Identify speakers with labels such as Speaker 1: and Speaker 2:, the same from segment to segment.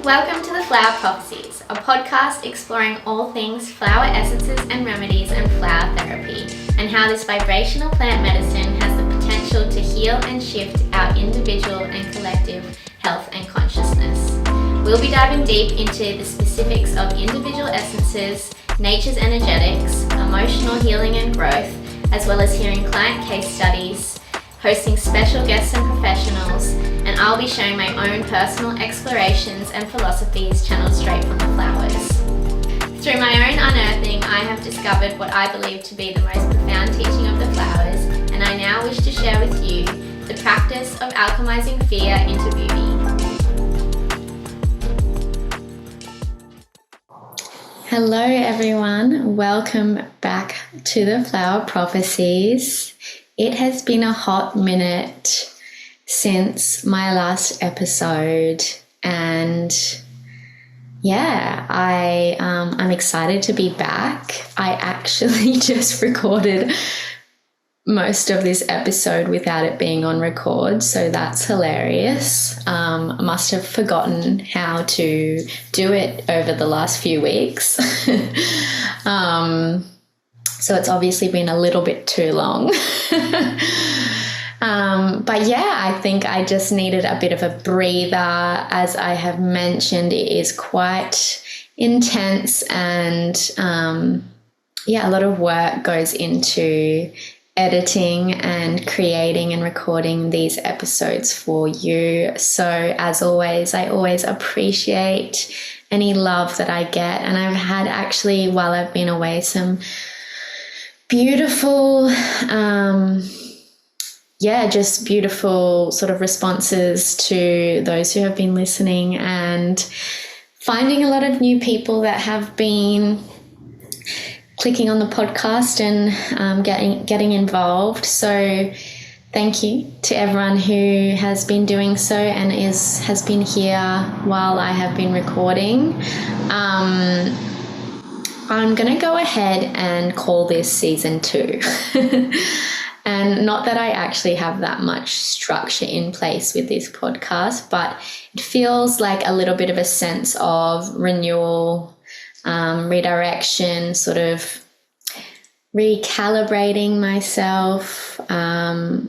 Speaker 1: Welcome to the Flower Prophecies, a podcast exploring all things flower essences and remedies and flower therapy, and how this vibrational plant medicine has the potential to heal and shift our individual and collective health and consciousness. We'll be diving deep into the specifics of individual essences, nature's energetics, emotional healing and growth, as well as hearing client case studies, hosting special guests and professionals, and I'll be sharing my own personal explorations and philosophies channeled straight from the flowers. Through my own unearthing, I have discovered what I believe to be the most profound teaching of the flowers, and I now wish to share with you the practice of alchemizing fear into beauty. Hello everyone, welcome back to the Flower Prophecies. It has been a hot minute since my last episode, and I'm excited to be back. I actually just recorded most of this episode without it being on record, so that's hilarious. I must have forgotten how to do it over the last few weeks. So it's obviously been a little bit too long. I think I just needed a bit of a breather. As I have mentioned, it is quite intense, and a lot of work goes into editing and creating and recording these episodes for you. So as always, I always appreciate any love that I get. And I've had actually, while I've been away, some beautiful, just beautiful sort of responses to those who have been listening, and finding a lot of new people that have been clicking on the podcast and getting involved. So thank you to everyone who has been doing so and has been here while I have been recording. I'm going to go ahead and call this season 2. And not that I actually have that much structure in place with this podcast, but it feels like a little bit of a sense of renewal, redirection, sort of recalibrating myself. I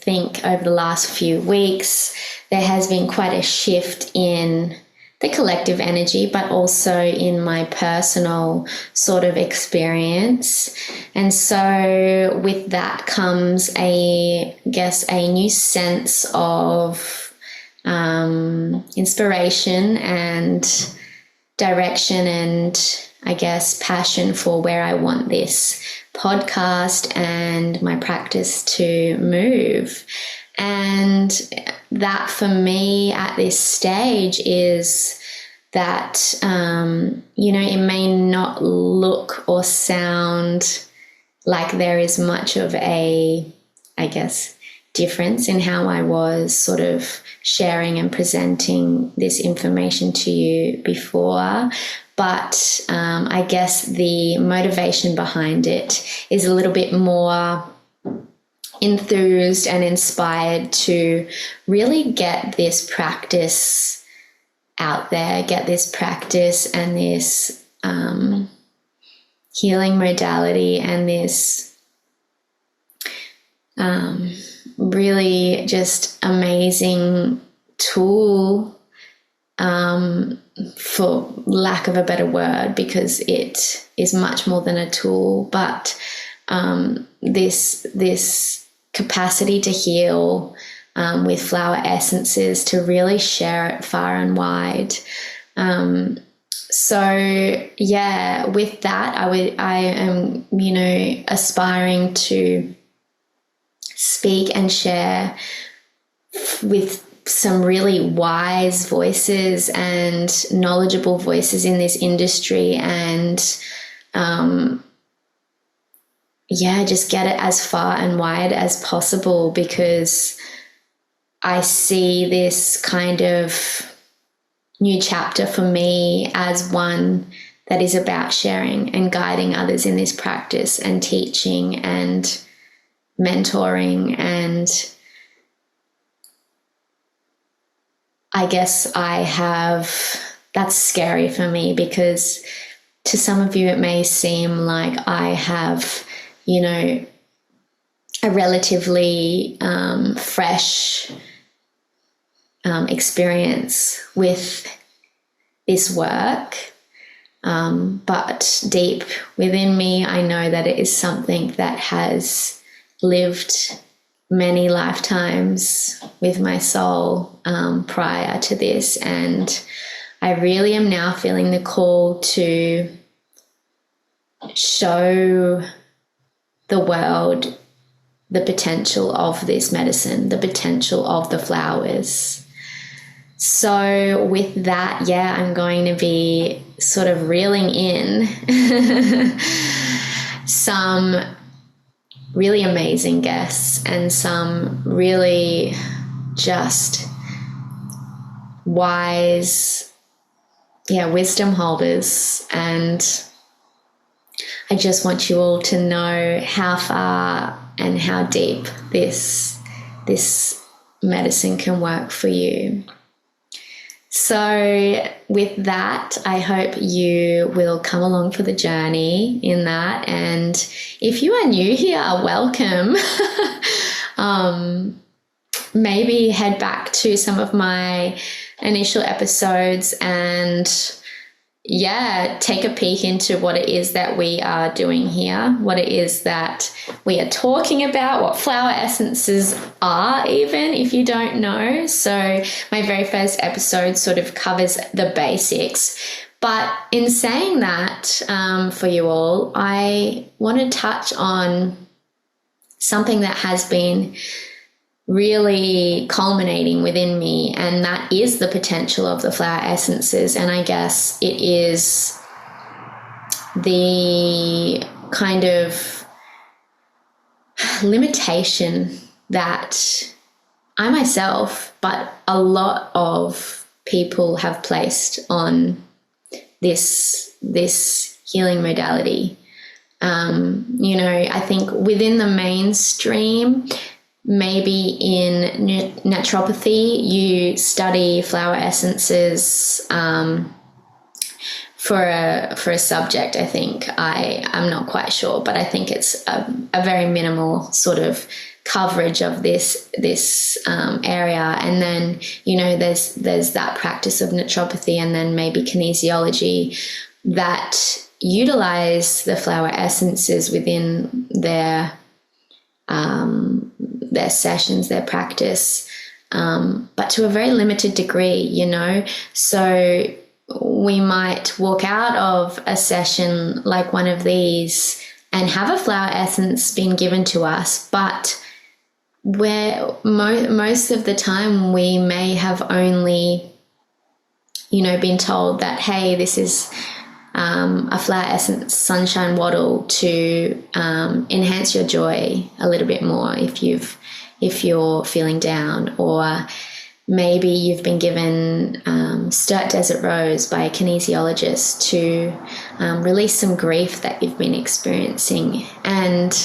Speaker 1: think over the last few weeks, there has been quite a shift in the collective energy, but also in my personal sort of experience. And so with that comes a new sense of inspiration and direction, and I guess passion for where I want this podcast and my practice to move. And that for me at this stage is that, it may not look or sound like there is much of a, difference in how I was sort of sharing and presenting this information to you before. But I guess the motivation behind it is a little bit more enthused and inspired to really get this practice out there, get this practice and this healing modality and this really just amazing tool, for lack of a better word, because it is much more than a tool, but this capacity to heal with flower essences, to really share it far and wide. With that, I am, aspiring to speak and share with some really wise voices and knowledgeable voices in this industry, and just get it as far and wide as possible, because I see this kind of new chapter for me as one that is about sharing and guiding others in this practice, and teaching and mentoring and I guess that's scary for me, because to some of you it may seem like I have, a relatively fresh experience with this work. But deep within me, I know that it is something that has lived many lifetimes with my soul prior to this. And I really am now feeling the call to show the world the potential of this medicine, the potential of the flowers. So with that, I'm going to be sort of reeling in some really amazing guests and some really just wise, wisdom holders. And I just want you all to know how far and how deep this medicine can work for you. So with that, I hope you will come along for the journey in that. And if you are new here, welcome. Maybe head back to some of my initial episodes and take a peek into what it is that we are doing here, what it is that we are talking about, what flower essences are, even if you don't know. So my very first episode sort of covers the basics. But in saying that, for you all, I want to touch on something that has been really culminating within me, and that is the potential of the flower essences. And I guess it is the kind of limitation that I myself, but a lot of people have placed on this healing modality. I think within the mainstream, maybe in naturopathy, you study flower essences for a subject. I think I'm not quite sure, but I think it's a very minimal sort of coverage of this area. And then there's that practice of naturopathy, and then maybe kinesiology that utilize the flower essences within their sessions, their practice, but to a very limited degree, So we might walk out of a session like one of these and have a flower essence being given to us, but where most of the time we may have only, been told that, hey, this is a flower essence sunshine wattle to enhance your joy a little bit more if you're feeling down, or maybe you've been given Sturt Desert Rose by a kinesiologist to release some grief that you've been experiencing. And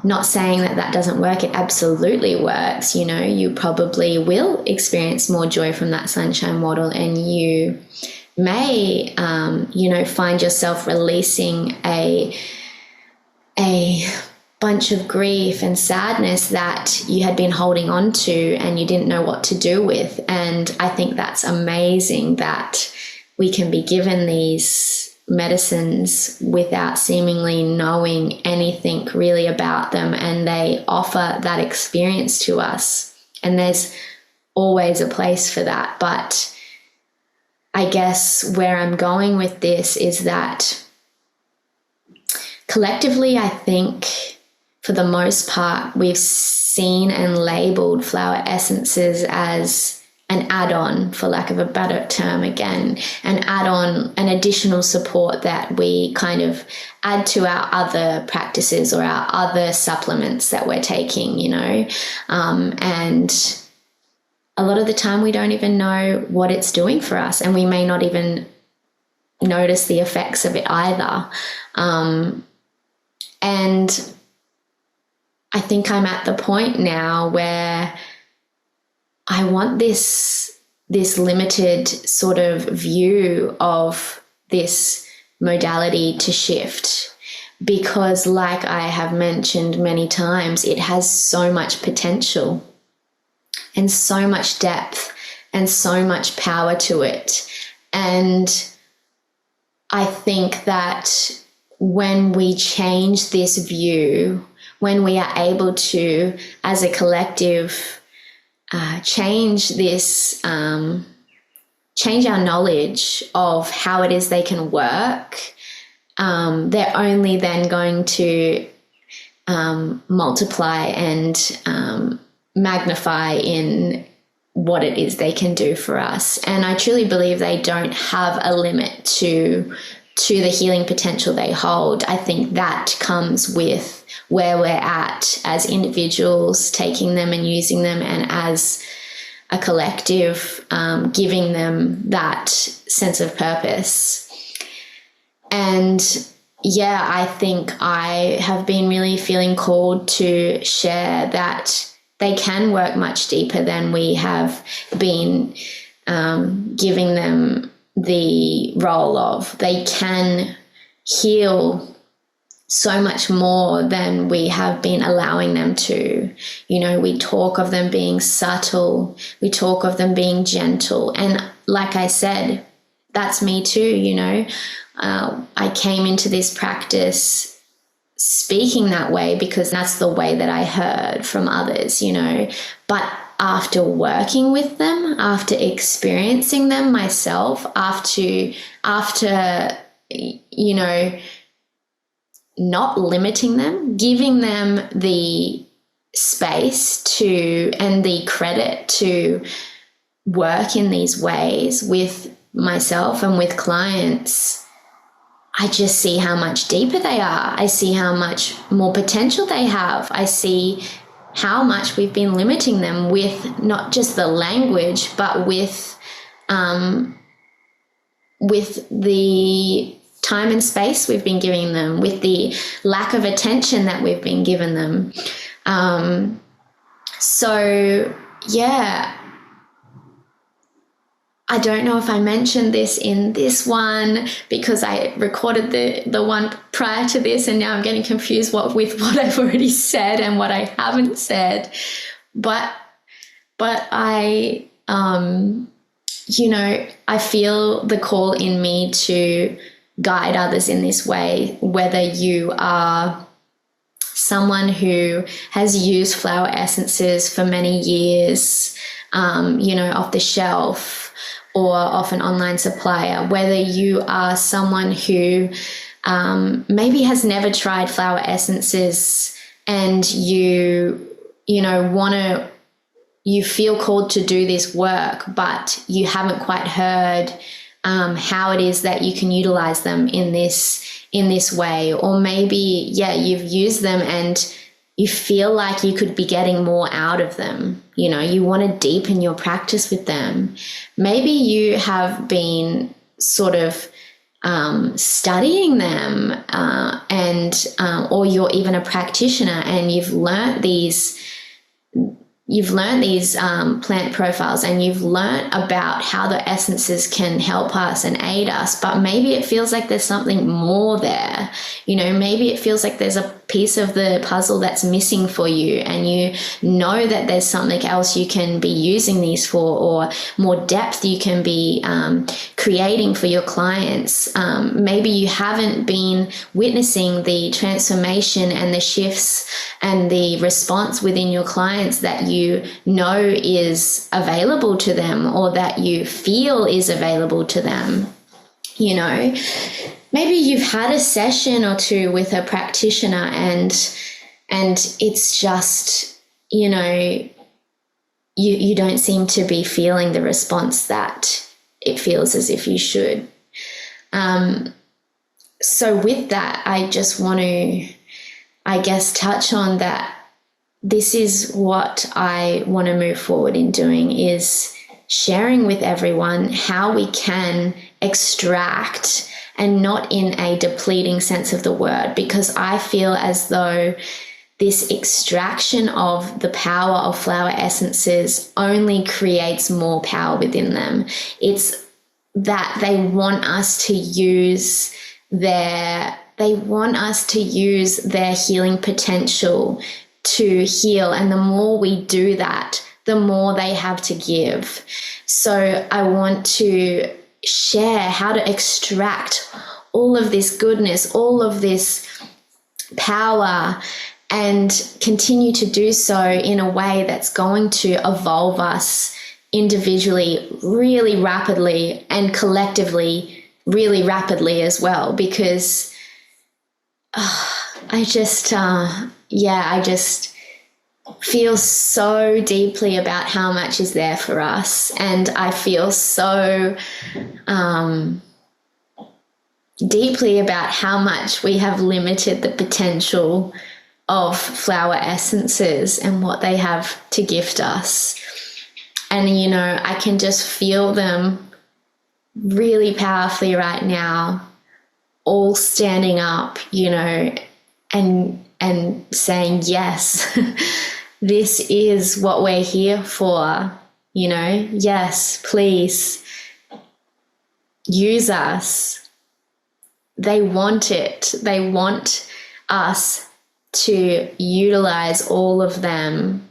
Speaker 1: not saying that doesn't work, it absolutely works. You probably will experience more joy from that sunshine wattle, and you may find yourself releasing a bunch of grief and sadness that you had been holding on to and you didn't know what to do with. And I think that's amazing that we can be given these medicines without seemingly knowing anything really about them, and they offer that experience to us. And there's always a place for that. But I guess where I'm going with this is that collectively, I think for the most part, we've seen and labeled flower essences as an add-on, for lack of a better term, again, an add-on, an additional support that we kind of add to our other practices or our other supplements that we're taking, and a lot of the time we don't even know what it's doing for us, and we may not even notice the effects of it either. And I think I'm at the point now where I want this this limited sort of view of this modality to shift, because like I have mentioned many times, it has so much potential and so much depth and so much power to it. And I think that when we change this view, when we are able to, as a collective, change this, change our knowledge of how it is they can work, they're only then going to multiply and magnify in what it is they can do for us. And I truly believe they don't have a limit to the healing potential they hold. I think that comes with where we're at as individuals, taking them and using them, and as a collective, giving them that sense of purpose. And yeah, I think I have been really feeling called to share that they can work much deeper than we have been giving them the role of. They can heal so much more than we have been allowing them to. You know, we talk of them being subtle, we talk of them being gentle. And like I said, that's me too, you know. I came into this practice speaking that way because that's the way that I heard from others, you know. But after working with them, after experiencing them myself, after you know, not limiting them, giving them the space to and the credit to work in these ways with myself and with clients, I just see how much deeper they are. I see how much more potential they have. I see how much we've been limiting them with not just the language, but with the time and space we've been giving them, with the lack of attention that we've been giving them. So yeah, I don't know if I mentioned this in this one because I recorded the one prior to this, and now I'm getting confused with what I've already said and what I haven't said. But I, you know, I feel the call in me to guide others in this way, whether you are someone who has used flower essences for many years, you know, off the shelf, or off an online supplier, whether you are someone who maybe has never tried flower essences and you feel called to do this work, but you haven't quite heard how it is that you can utilize them in this way. Or maybe, yeah, you've used them and you feel like you could be getting more out of them. You know, you want to deepen your practice with them. Maybe you have been sort of studying them or you're even a practitioner and you've learnt these plant profiles and you've learnt about how the essences can help us and aid us, but maybe it feels like there's something more there. You know, maybe it feels like there's a piece of the puzzle that's missing for you, and you know that there's something else you can be using these for, or more depth you can be creating for your clients. Maybe you haven't been witnessing the transformation and the shifts and the response within your clients that you know is available to them, or that you feel is available to them. You know, maybe you've had a session or two with a practitioner and it's just, you know, you don't seem to be feeling the response that it feels as if you should. So with that, I just want to, I guess, touch on that. This is what I want to move forward in doing, is sharing with everyone how we can extract, and not in a depleting sense of the word, because I feel as though this extraction of the power of flower essences only creates more power within them. It's that they want us to use their healing potential to heal. And the more we do that, the more they have to give. So I want to share how to extract all of this goodness, all of this power, and continue to do so in a way that's going to evolve us individually really rapidly and collectively really rapidly as well. Because I just feel so deeply about how much is there for us. And I feel so deeply about how much we have limited the potential of flower essences and what they have to gift us. And, you know, I can just feel them really powerfully right now, all standing up, you know, and saying, yes, this is what we're here for, you know, yes, please use us. They want it. They want us to utilize all of them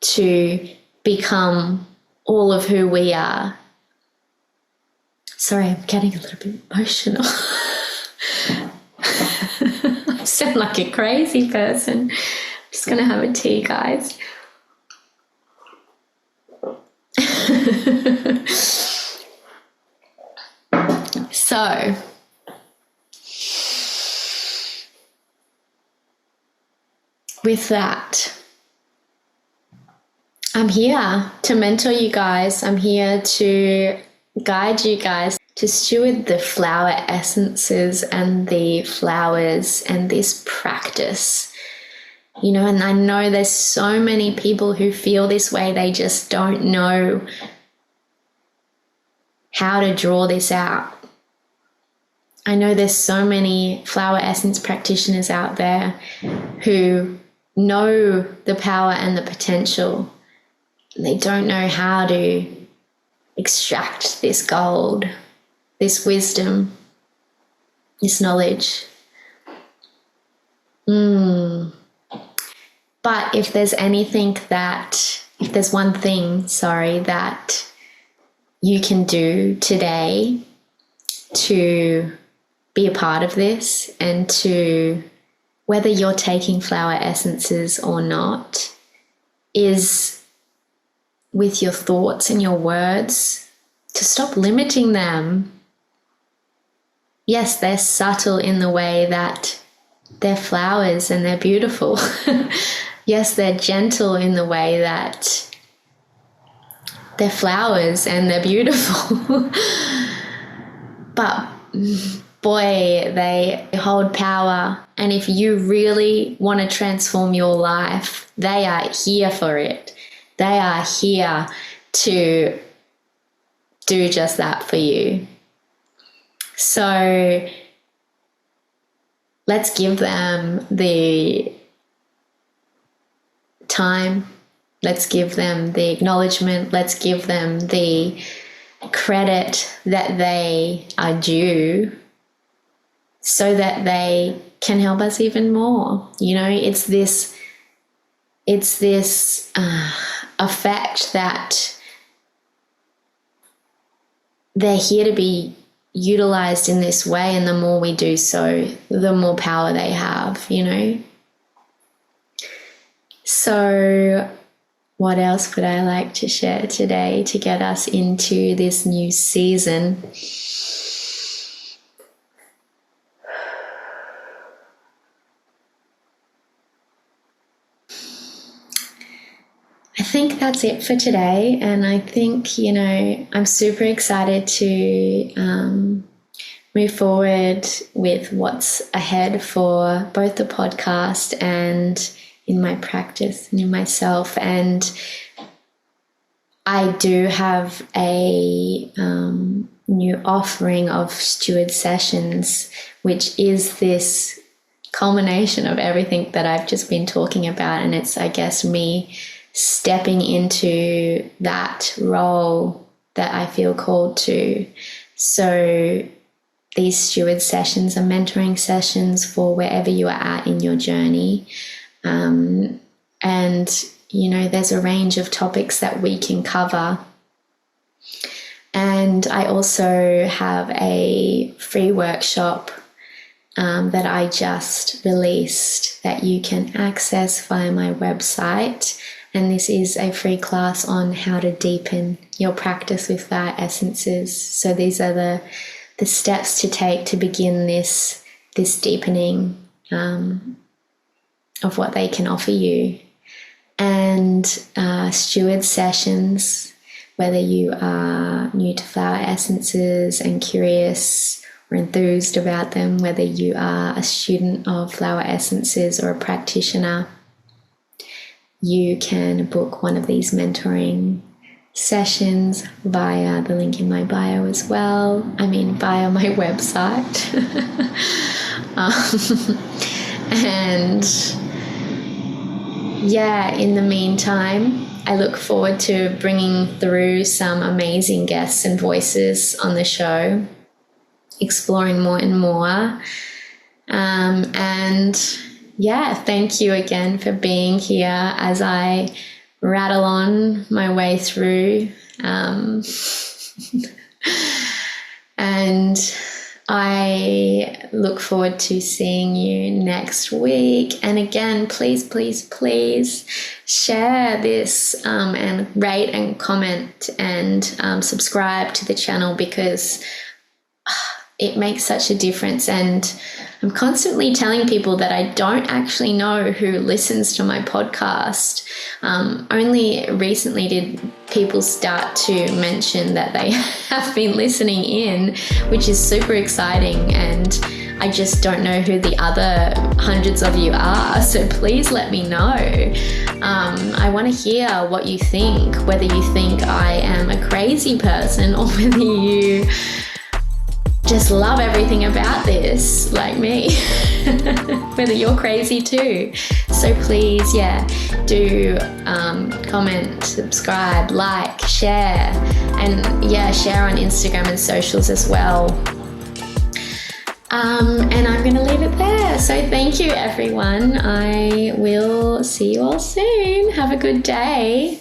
Speaker 1: to become all of who we are. Sorry, I'm getting a little bit emotional. I sound like a crazy person. I'm just going to have a tea, guys. So, with that, I'm here to mentor you guys. I'm here to guide you guys to steward the flower essences and the flowers and this practice. You know, and I know there's so many people who feel this way. They just don't know how to draw this out. I know there's so many flower essence practitioners out there who know the power and the potential. They don't know how to extract this gold, this wisdom, this knowledge. But if there's one thing, that you can do today to be a part of this, and to, whether you're taking flower essences or not, is with your thoughts and your words, to stop limiting them. Yes, they're subtle in the way that they're flowers and they're beautiful. Yes, they're gentle in the way that they're flowers and they're beautiful. But boy, they hold power. And if you really want to transform your life, they are here for it. They are here to do just that for you. So let's give them the time. Let's give them the acknowledgement. Let's give them the credit that they are due, so that they can help us even more. You know, it's this effect that they're here to be utilized in this way, and the more we do so, the more power they have, you know. So what else would I like to share today to get us into this new season? I think that's it for today. And I think, you know, I'm super excited to move forward with what's ahead for both the podcast and in my practice and in myself. And I do have a new offering of steward sessions, which is this culmination of everything that I've just been talking about. And it's, I guess, me stepping into that role that I feel called to. So these steward sessions are mentoring sessions for wherever you are at in your journey. And, there's a range of topics that we can cover. And I also have a free workshop that I just released that you can access via my website. And this is a free class on how to deepen your practice with flower essences. So these are the steps to take to begin this deepening of what they can offer you. And steward sessions, whether you are new to flower essences and curious or enthused about them, whether you are a student of flower essences or a practitioner, you can book one of these mentoring sessions via the link in my bio as well. Via my website. In the meantime, I look forward to bringing through some amazing guests and voices on the show, exploring more and more. Thank you again for being here as I rattle on my way through. And I look forward to seeing you next week. And again, please, please, please share this and rate and comment and subscribe to the channel, because it makes such a difference. And I'm constantly telling people that I don't actually know who listens to my podcast. Only recently did people start to mention that they have been listening in, which is super exciting. And I just don't know who the other hundreds of you are. So please let me know. I want to hear what you think, whether you think I am a crazy person or whether you just love everything about this like me. Whether you're crazy too. So please, do comment, subscribe, like, share, and share on Instagram and socials as well. And I'm going to leave it there. So thank you, everyone. I will see you all soon. Have a good day.